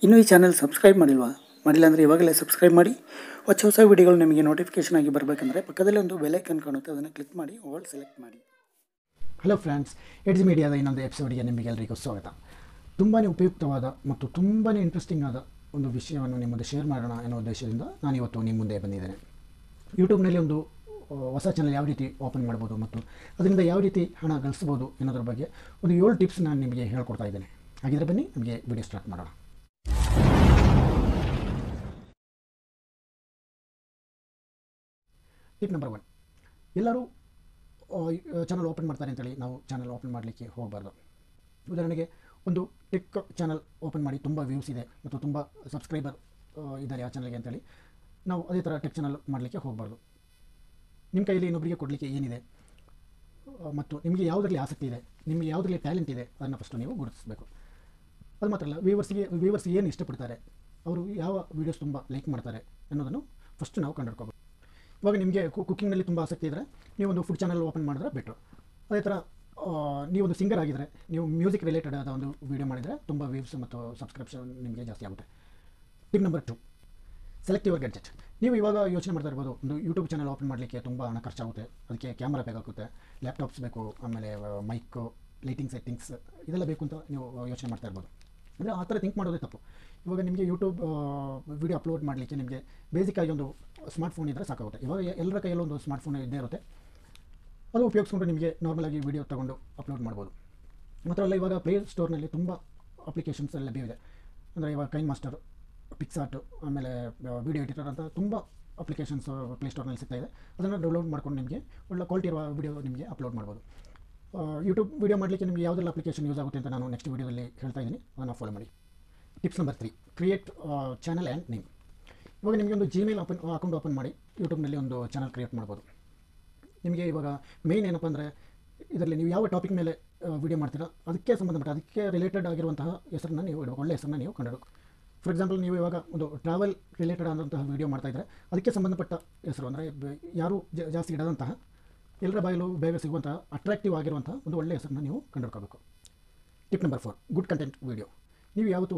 ಇನ್ನೂ ಈ channel subscribe ಮಾಡಿಲ್ವಾ? ಮಾಡಿಲ್ಲ ಅಂದರೆ ಇವಾಗಲೇ ಸಬ್ಸ್ಕ್ರೈಬ್ ಮಾಡಿ. ಹೊಸ ವಿಡಿಯೋಗಳು ನಿಮಗೆ ನೋಟಿಫಿಕೇಷನ್ ಆಗಿ ಬರಬೇಕಂದ್ರೆ ಪಕ್ಕದಲ್ಲಿ ಒಂದು ಬೆಲ್ ಐಕಾನ್ ಕಾಣುತ್ತೆ, ಅದನ್ನು ಕ್ಲಿಕ್ ಮಾಡಿ ಆಲ್ ಸೆಲೆಕ್ಟ್ ಮಾಡಿ. ಹಲೋ ಫ್ರೆಂಡ್ಸ್, ಎಡ್ಜ್ ಮೀಡಿಯಾದ ಇನ್ನೊಂದು ಎಪಿಸೋಡ್ಗೆ ನಿಮಗೆಲ್ಲರಿಗೂ ಸ್ವಾಗತ. ತುಂಬಾ ಉಪಯುಕ್ತವಾದ ಮತ್ತು ತುಂಬಾ ಇಂಟ್ರೆಸ್ಟಿಂಗ್ ಆದ ಒಂದು ವಿಷಯವನ್ನು ನಿಮ್ಮ ಮುಂದೆ ಶೇರ್ ಮಾಡೋಣ ಎನ್ನುವ ಉದ್ದೇಶದಿಂದ ನಾನು ಇವತ್ತು ನಿಮ್ಮ ಮುಂದೆ ಬಂದಿದ್ದೇನೆ. ಯೂಟ್ಯೂಬ್ನಲ್ಲಿ ಒಂದು ಹೊಸ ಚಾನಲ್ ಯಾವ ರೀತಿ ಓಪನ್ ಮಾಡ್ಬೋದು ಮತ್ತು ಅದರಿಂದ ಯಾವ ರೀತಿ ಹಣ ಗಳಿಸ್ಬೋದು ಅನ್ನೋದ್ರ ಬಗ್ಗೆ ಒಂದು 7 ಟಿಪ್ಸ್ ನಾನು ನಿಮಗೆ ಹೇಳ್ಕೊಡ್ತಾ ಇದ್ದೇನೆ. ಹಾಗಿದ್ರೆ ಬನ್ನಿ ನಮಗೆ ವಿಡಿಯೋ ಸ್ಟಾರ್ಟ್ ಮಾಡೋಣ. ಟಿಪ್ ನಂಬರ್ 1, ಎಲ್ಲರೂ ಚಾನಲ್ ಓಪನ್ ಮಾಡ್ತಾರೆ ಅಂತೇಳಿ ನಾವು ಚಾನಲ್ ಓಪನ್ ಮಾಡಲಿಕ್ಕೆ ಹೋಗಬಾರ್ದು. ಉದಾಹರಣೆಗೆ ಒಂದು ಟೆಕ್ ಚಾನಲ್ ಓಪನ್ ಮಾಡಿ ತುಂಬ ವ್ಯೂಸ್ ಇದೆ ಮತ್ತು ತುಂಬ ಸಬ್ಸ್ಕ್ರೈಬರ್ ಇದ್ದಾರೆ ಆ ಚಾನಲ್ಗೆ ಅಂತೇಳಿ ನಾವು ಅದೇ ಥರ ಟೆಕ್ ಚಾನಲ್ ಮಾಡಲಿಕ್ಕೆ ಹೋಗಬಾರ್ದು. ನಿಮ್ಮ ಕೈಯಲ್ಲಿ ಇನ್ನೊಬ್ಬರಿಗೆ ಕೊಡಲಿಕ್ಕೆ ಏನಿದೆ ಮತ್ತು ನಿಮಗೆ ಯಾವುದರಲ್ಲಿ ಆಸಕ್ತಿ ಇದೆ, ನಿಮಗೆ ಯಾವುದರಲ್ಲಿ ಟ್ಯಾಲೆಂಟ್ ಇದೆ ಅದನ್ನು ಫಸ್ಟು ನೀವು ಗುರುತಿಸಬೇಕು. ಅದು ಮಾತ್ರ ಅಲ್ಲ, ವ್ಯೂವರ್ಸ್ ಏನು ಇಷ್ಟಪಡ್ತಾರೆ, ಅವರು ಯಾವ ವೀಡಿಯೋಸ್ ತುಂಬ ಲೈಕ್ ಮಾಡ್ತಾರೆ ಅನ್ನೋದನ್ನು ಫಸ್ಟು ನಾವು ಕಂಡುಹಿಡ್ಕೋಬೇಕು. ಇವಾಗ ನಿಮಗೆ ಕುಕ್ಕಿಂಗ್ನಲ್ಲಿ ತುಂಬ ಆಸಕ್ತಿ ಇದ್ದರೆ ನೀವು ಒಂದು ಫುಡ್ ಚಾನಲ್ ಓಪನ್ ಮಾಡಿದ್ರೆ ಬೆಟ್ರು. ಅದೇ ಥರ ನೀವೊಂದು ಸಿಂಗರ್ ಆಗಿದ್ದರೆ ನೀವು ಮ್ಯೂಸಿಕ್ ರಿಲೇಟೆಡ್ ಆದ ಒಂದು ವೀಡಿಯೋ ಮಾಡಿದರೆ ತುಂಬ ವ್ಯೂಸ್ ಮತ್ತು ಸಬ್ಸ್ಕ್ರಿಪ್ಷನ್ ನಿಮಗೆ ಜಾಸ್ತಿ ಆಗುತ್ತೆ. Tip number 2, select your gadget. ನೀವು ಇವಾಗ ಯೋಚನೆ ಮಾಡ್ತಾ ಇರ್ಬೋದು, ಒಂದು ಯೂಟ್ಯೂಬ್ ಚಾನಲ್ ಓಪನ್ ಮಾಡಲಿಕ್ಕೆ ತುಂಬ ಹಣ ಖರ್ಚಾಗುತ್ತೆ, ಅದಕ್ಕೆ ಕ್ಯಾಮ್ರಾ ಬೇಕಾಗುತ್ತೆ, ಲ್ಯಾಪ್ಟಾಪ್ಸ್ ಬೇಕು, ಆಮೇಲೆ ಮೈಕು, ಲೈಟಿಂಗ್ ಸೆಟ್ಟಿಂಗ್ಸ್ ಇದೆಲ್ಲ ಬೇಕು ಅಂತ ನೀವು ಯೋಚನೆ ಮಾಡ್ತಾ ಇರ್ಬೋದು. ಅಂದರೆ ಆ ಥರ ಥಿಂಕ್ ಮಾಡೋದೇ ತಪ್ಪು. ಇವಾಗ ನಿಮಗೆ ಯೂಟ್ಯೂಬ್ ವಿಡಿಯೋ ಅಪ್ಲೋಡ್ ಮಾಡಲಿಕ್ಕೆ ನಿಮಗೆ ಬೇಸಿಕ್ಕಾಗಿ ಒಂದು ಸ್ಮಾರ್ಟ್ಫೋನ್ ಇದ್ದರೆ ಸಾಕಾಗುತ್ತೆ. ಇವಾಗ ಎಲ್ಲರ ಕೈಯಲ್ಲೂ ಒಂದು ಸ್ಮಾರ್ಟ್ಫೋನ್ ಇದ್ದೇ ಇರುತ್ತೆ. ಅದು ಉಪಯೋಗಿಸ್ಕೊಂಡು ನಿಮಗೆ ನಾರ್ಮಲಾಗಿ ವೀಡಿಯೋ ತೊಗೊಂಡು ಅಪ್ಲೋಡ್ ಮಾಡ್ಬೋದು. ಮಾತ್ರ ಅಲ್ಲ, ಇವಾಗ ಪ್ಲೇ ಸ್ಟೋರ್ನಲ್ಲಿ ತುಂಬ ಅಪ್ಲಿಕೇಶನ್ಸ್ ಎಲ್ಲ ಲಭ್ಯವಿದೆ. ಅಂದರೆ ಇವಾಗ ಕೈನ್ ಮಾಸ್ಟರ್, ಪಿಕ್ಸಾರ್ಟ್, ಆಮೇಲೆ ವೀಡಿಯೋ ಎಡಿಟರ್ ಅಂತ ತುಂಬ ಅಪ್ಲಿಕೇಶನ್ಸ್ ಪ್ಲೇಸ್ಟೋರ್ನಲ್ಲಿ ಸಿಗ್ತಾಯಿದೆ. ಅದನ್ನು ಡೌನ್ಲೋಡ್ ಮಾಡ್ಕೊಂಡು ನಿಮಗೆ ಒಳ್ಳೆ ಕ್ವಾಲಿಟಿ ಇರುವ ವೀಡಿಯೋ ನಿಮಗೆ ಅಪ್ಲೋಡ್ ಮಾಡ್ಬೋದು. ಯೂಟ್ಯೂಬ್ ವೀಡಿಯೋ ಮಾಡಲಿಕ್ಕೆ ನಿಮಗೆ ಯಾವುದೆಲ್ಲ ಅಪ್ಲಿಕೇಶನ್ ಯೂಸ್ ಆಗುತ್ತೆ ಅಂತ ನಾನು ನೆಕ್ಸ್ಟ್ ವೀಡಿಯೋದಲ್ಲಿ ಹೇಳ್ತಾ ಇದ್ದೀನಿ, ಅದನ್ನು ಫಾಲೋ ಮಾಡಿ. Tips number 3, create channel and name. ಇವಾಗ ನಿಮಗೆ ಒಂದು ಜಿಮೇಲ್ ಅಕೌಂಟ್ ಓಪನ್ ಮಾಡಿ ಯೂಟ್ಯೂಬ್ನಲ್ಲಿ ಒಂದು ಚಾನಲ್ ಕ್ರಿಯೇಟ್ ಮಾಡ್ಬೋದು. ನಿಮಗೆ ಇವಾಗ ಮೇಯ್ನ್ ಏನಪ್ಪ ಅಂದರೆ ಇದರಲ್ಲಿ ನೀವು ಯಾವ ಟಾಪಿಕ್ ಮೇಲೆ ವೀಡಿಯೋ ಮಾಡ್ತೀರಾ ಅದಕ್ಕೆ ಸಂಬಂಧಪಟ್ಟ, ಅದಕ್ಕೆ ರಿಲೇಟೆಡ್ ಆಗಿರುವಂತಹ ಹೆಸರನ್ನು ನೀವು ಇಡಬೇಕು, ಒಳ್ಳೆ ಹೆಸರನ್ನು ನೀವು ಕಂಡುಹಿಡಬೇಕು. ಫಾರ್ ಎಕ್ಸಾಂಪಲ್, ನೀವು ಇವಾಗ ಒಂದು ಟ್ರಾವೆಲ್ ರಿಲೇಟೆಡ್ ಆದಂತಹ ವೀಡಿಯೋ ಮಾಡ್ತಾಯಿದ್ರೆ ಅದಕ್ಕೆ ಸಂಬಂಧಪಟ್ಟ ಹೆಸರು, ಅಂದರೆ ಯಾರೂ ಜಾಸ್ತಿ ಇಡದಂತಹ, ಎಲ್ಲರ ಬಾಯಲ್ಲೂ ಬೇಗ ಸಿಗುವಂತಹ, ಅಟ್ರಾಕ್ಟಿವ್ ಆಗಿರುವಂತಹ ಒಂದು ಒಳ್ಳೆಯ ಹೆಸರನ್ನು ನೀವು ಕಂಡುಹಿಡ್ಕೋಬೇಕು. Tip number 4, good content video. ನೀವು ಯಾವತ್ತೂ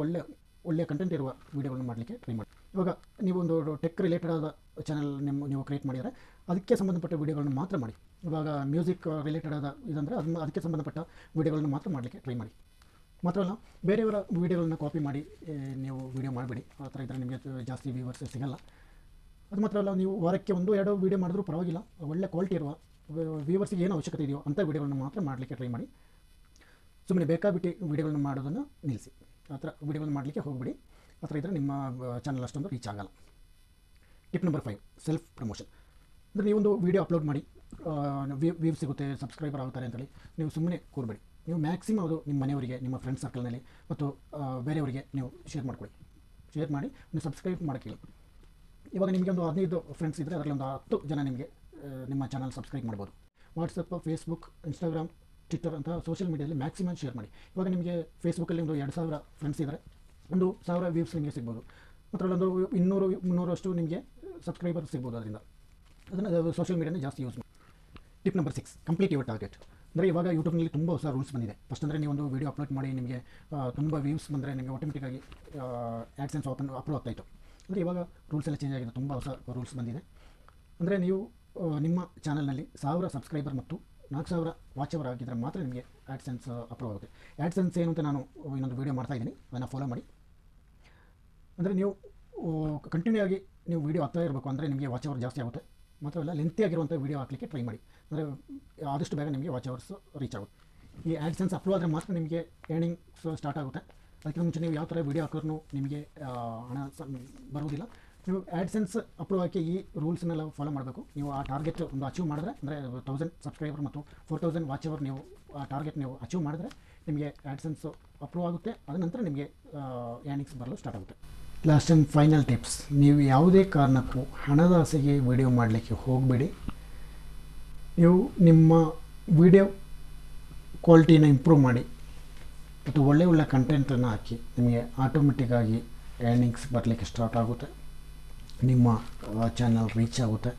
ಒಳ್ಳೆಯ ಕಂಟೆಂಟ್ ಇರುವ ವೀಡಿಯೋಗಳನ್ನು ಮಾಡಲಿಕ್ಕೆ ಟ್ರೈ ಮಾಡಿ. ಇವಾಗ ನೀವು ಒಂದು ಟೆಕ್ ರಿಲೇಟೆಡ್ ಆದ ಚಾನಲ್ ನೀವು ಕ್ರಿಯೇಟ್ ಮಾಡಿದರೆ ಅದಕ್ಕೆ ಸಂಬಂಧಪಟ್ಟ ವೀಡಿಯೋಗಳನ್ನು ಮಾತ್ರ ಮಾಡಿ. ಇವಾಗ ಮ್ಯೂಸಿಕ್ ರಿಲೇಟೆಡ್ ಆದ ಇದಂದರೆ ಅದಕ್ಕೆ ಸಂಬಂಧಪಟ್ಟ ವೀಡಿಯೋಗಳನ್ನು ಮಾತ್ರ ಮಾಡಲಿಕ್ಕೆ ಟ್ರೈ ಮಾಡಿ. ಮಾತ್ರ ಅಲ್ಲ, ಬೇರೆಯವರ ವೀಡಿಯೋಗಳನ್ನು ಕಾಪಿ ಮಾಡಿ ನೀವು ವೀಡಿಯೋ ಮಾಡಬೇಡಿ. ಆ ಥರ ಇದ್ದರೆ ನಿಮಗೆ ಜಾಸ್ತಿ ವ್ಯೂವರ್ಸ್ ಸಿಗಲ್ಲ. ಅದು ಮಾತ್ರ ಅಲ್ಲ, ನೀವು ವಾರಕ್ಕೆ 1-2 ವೀಡಿಯೋ ಮಾಡಿದ್ರೂ ಪರವಾಗಿಲ್ಲ, ಒಳ್ಳೆ ಕ್ವಾಲಿಟಿ ಇರುವ ವ್ಯೂವರ್ಸಿಗೆ ಏನು ಅವಶ್ಯಕತೆ ಇದೆಯೋ ಅಂಥ ವೀಡಿಯೋಗಳನ್ನು ಮಾತ್ರ ಮಾಡಲಿಕ್ಕೆ ಟ್ರೈ ಮಾಡಿ. ಸುಮ್ಮನೆ ಬೇಕಾಬಿಟ್ಟು ವೀಡಿಯೋಗಳನ್ನು ಮಾಡೋದನ್ನು ನಿಲ್ಲಿಸಿ. ಆ ಥರ ವೀಡಿಯೋಗಳನ್ನು ಮಾಡಲಿಕ್ಕೆ ಹೋಗಬೇಡಿ. ಆ ಥರ ಇದ್ದರೆ ನಿಮ್ಮ ಚಾನಲ್ ಅಷ್ಟೊಂದು ರೀಚ್ ಆಗಲ್ಲ. Tip number 5, self promotion. ಅಂದರೆ ನೀವೊಂದು ವೀಡಿಯೋ ಅಪ್ಲೋಡ್ ಮಾಡಿ ವ್ಯೂವ್ ಸಿಗುತ್ತೆ, ಸಬ್ಸ್ಕ್ರೈಬರ್ ಆಗ್ತಾರೆ ಅಂತೇಳಿ ನೀವು ಸುಮ್ಮನೆ ಕೂರಬೇಡಿ. ನೀವು ಮ್ಯಾಕ್ಸಿಮಮ್ ಅದು ನಿಮ್ಮ ಮನೆಯವರಿಗೆ, ನಿಮ್ಮ ಫ್ರೆಂಡ್ಸ್ ಸರ್ಕಲ್ನಲ್ಲಿ ಮತ್ತು ಬೇರೆಯವರಿಗೆ ನೀವು ಶೇರ್ ಮಾಡಿ ನೀವು ಸಬ್ಸ್ಕ್ರೈಬ್ ಮಾಡೋಕ್ಕೆ ಹೇಳಿ. ಇವಾಗ ನಿಮಗೆ ಒಂದು 15 ಫ್ರೆಂಡ್ಸ್ ಇದ್ದರೆ ಅದರಲ್ಲಿ ಒಂದು 10 ಜನ ನಿಮಗೆ ನಿಮ್ಮ ಚಾನಲ್ ಸಬ್ಸ್ಕ್ರೈಬ್ ಮಾಡ್ಬೋದು. ವಾಟ್ಸಪ್, ಫೇಸ್ಬುಕ್, ಇನ್ಸ್ಟಾಗ್ರಾಮ್, ಟ್ವಿಟ್ಟರ್ ಅಂತ ಸೋಷಿಯಲ್ ಮೀಡಿಯಾದಲ್ಲಿ ಮ್ಯಾಕ್ಸಿಮಮ್ ಶೇರ್ ಮಾಡಿ. ಇವಾಗ ನಿಮಗೆ ಫೇಸ್ಬುಕ್ಕಲ್ಲಿ ಒಂದು 2000 ಫ್ರೆಂಡ್ಸ್ ಇದ್ದರೆ 1000 ವ್ಯೂಸ್ ನಿಮಗೆ ಸಿಗ್ಬೋದು. ಮತ್ತು ಒಂದು 200-300 ಅಷ್ಟು ನಿಮಗೆ ಸಬ್ಸ್ಕ್ರೈಬರ್ ಸಿಗ್ಬೋದು. ಅದರಿಂದ ಅದನ್ನು ಸೋಷಿಯಲ್ ಮೀಡಿಯಾನೇ ಜಾಸ್ತಿ ಯೂಸ್ ಮಾಡಿ. Tip number 6, complete your target. ಅಂದರೆ ಇವಾಗ ಯೂಟ್ಯೂಬ್ನಲ್ಲಿ ತುಂಬ ಹೊಸ ರೂಲ್ಸ್ ಬಂದಿದೆ. ಫಸ್ಟ್ ಅಂದರೆ ನೀವೊಂದು ವೀಡಿಯೋ ಅಪ್ಲೋಡ್ ಮಾಡಿ ನಿಮಗೆ ತುಂಬ ವ್ಯೂಸ್ ಬಂದರೆ ನಿಮಗೆ ಆಟೋಮೆಟಿಕ್ಕಾಗಿ ಆ್ಯಡ್ಸೆನ್ಸ್ ಅಪ್ಲೋಡ್ ಆಗ್ತಾಯಿತ್ತು. ಅಂದರೆ ಇವಾಗ ರೂಲ್ಸ್ ಎಲ್ಲ ಚೇಂಜ್ ಆಗಿದೆ, ತುಂಬ ಹೊಸ ರೂಲ್ಸ್ ಬಂದಿದೆ. ಅಂದರೆ ನೀವು ನಿಮ್ಮ ಚಾನಲ್ನಲ್ಲಿ 1000 ಸಬ್ಸ್ಕ್ರೈಬರ್ ಮತ್ತು 4000 ವಾಚ್ ಅವರ್ ಆಗಿದ್ದರೆ ಮಾತ್ರ ನಿಮಗೆ ಆ್ಯಡ್ಸೆನ್ಸ್ ಅಪ್ರೂವ್ ಆಗುತ್ತೆ. ಆ್ಯಡ್ಸೆನ್ಸ್ ಏನು ಅಂತ ನಾನು ಇನ್ನೊಂದು ವೀಡಿಯೋ ಮಾಡ್ತಾಯಿದ್ದೀನಿ, ಅದನ್ನು ಫಾಲೋ ಮಾಡಿ. ಅಂದರೆ ನೀವು ಕಂಟಿನ್ಯೂ ಆಗಿ ನೀವು ವೀಡಿಯೋ ಆಗ್ತಾ ಇರಬೇಕು, ಅಂದರೆ ನಿಮಗೆ ವಾಚ್ ಅವರ್ ಜಾಸ್ತಿ ಆಗುತ್ತೆ. ಮಾತ್ರ ಅಲ್ಲ, ಲೆಂತಿ ಆಗಿರುವಂಥ ವೀಡಿಯೋ ಹಾಕಲಿಕ್ಕೆ ಟ್ರೈ ಮಾಡಿ. ಅಂದರೆ ಆದಷ್ಟು ಬೇಗ ನಿಮಗೆ ವಾಚ್ ಅವರ್ಸ್ ರೀಚ್ ಆಗುತ್ತೆ. ಈ ಆ್ಯಡ್ಸೆನ್ಸ್ ಅಪ್ರೂವ್ ಆದರೆ ಮಾತ್ರ ನಿಮಗೆ ಏರ್ನಿಂಗ್ಸ್ ಸ್ಟಾರ್ಟ್ ಆಗುತ್ತೆ. ಅದಕ್ಕೆ ಮುಂಚೆ ನೀವು ಯಾವ ಥರ ವೀಡಿಯೋ ಹಾಕಿದ್ರೂ ನಿಮಗೆ ಹಣ ಬರುವುದಿಲ್ಲ. ನೀವು ಆ್ಯಡ್ಸೆನ್ಸ್ ಅಪ್ರೂವ್ ಆಗಿ ಈ ರೂಲ್ಸ್ನೆಲ್ಲ ಫಾಲೋ ಮಾಡಬೇಕು. ನೀವು ಆ ಟಾರ್ಗೆಟ್ ಒಂದು ಅಚೀವ್ ಮಾಡಿದ್ರೆ, ಅಂದರೆ 1000 ಸಬ್ಸ್ಕ್ರೈಬರ್ ಮತ್ತು 4000 ವಾಚ್ ಅವರ್ ನೀವು ಆ ಟಾರ್ಗೆಟ್ ನೀವು ಅಚೀವ್ ಮಾಡಿದ್ರೆ ನಿಮಗೆ ಆ್ಯಡ್ಸೆನ್ಸ್ ಅಪ್ರೂವ್ ಆಗುತ್ತೆ. ಅದ ನಂತರ ನಿಮಗೆ ಏರ್ನಿಂಗ್ಸ್ ಬರಲು ಸ್ಟಾರ್ಟ್ ಆಗುತ್ತೆ. ಲಾಸ್ಟ್ ಆ್ಯಂಡ್ ಫೈನಲ್ ಟಿಪ್ಸ್, ನೀವು ಯಾವುದೇ ಕಾರಣಕ್ಕೂ ಹಣದ ಆಸೆಗೆ ವೀಡಿಯೋ ಮಾಡಲಿಕ್ಕೆ ಹೋಗಬೇಡಿ. ನೀವು ನಿಮ್ಮ ವೀಡಿಯೋ ಕ್ವಾಲಿಟಿನ ಇಂಪ್ರೂವ್ ಮಾಡಿ ಮತ್ತು ಒಳ್ಳೆಯ ಕಂಟೆಂಟನ್ನು ಹಾಕಿ ನಿಮಗೆ ಆಟೋಮೆಟಿಕ್ಕಾಗಿ ಏರ್ನಿಂಗ್ಸ್ ಬರಲಿಕ್ಕೆ ಸ್ಟಾರ್ಟ್ ಆಗುತ್ತೆ. ನಿಮ್ಮ ಚಾನಲ್ ರೀಚ್ ಆಗುತ್ತೆ.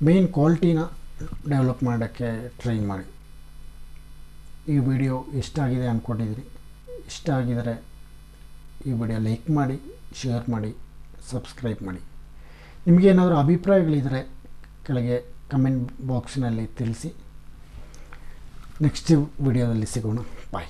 ಮೇನ್ ಕ್ವಾಲಿಟಿನ ಡೆವಲಪ್ ಮಾಡೋಕ್ಕೆ ಟ್ರೈ ಮಾಡಿ. ಈ ವಿಡಿಯೋ ಇಷ್ಟ ಆಗಿದೆ ಅಂದ್ಕೊಂಡಿದ್ದೀನಿ. ಇಷ್ಟ ಆಗಿದರೆ ಈ ವಿಡಿಯೋ ಲೈಕ್ ಮಾಡಿ, ಶೇರ್ ಮಾಡಿ, ಸಬ್ಸ್ಕ್ರೈಬ್ ಮಾಡಿ. ನಿಮಗೇನಾದರೂ ಅಭಿಪ್ರಾಯಗಳಿದ್ದರೆ ಕೆಳಗೆ ಕಮೆಂಟ್ ಬಾಕ್ಸ್ನಲ್ಲಿ ತಿಳಿಸಿ. ನೆಕ್ಸ್ಟ್ ವಿಡಿಯೋದಲ್ಲಿ ಸಿಗೋಣ. ಬಾಯ್.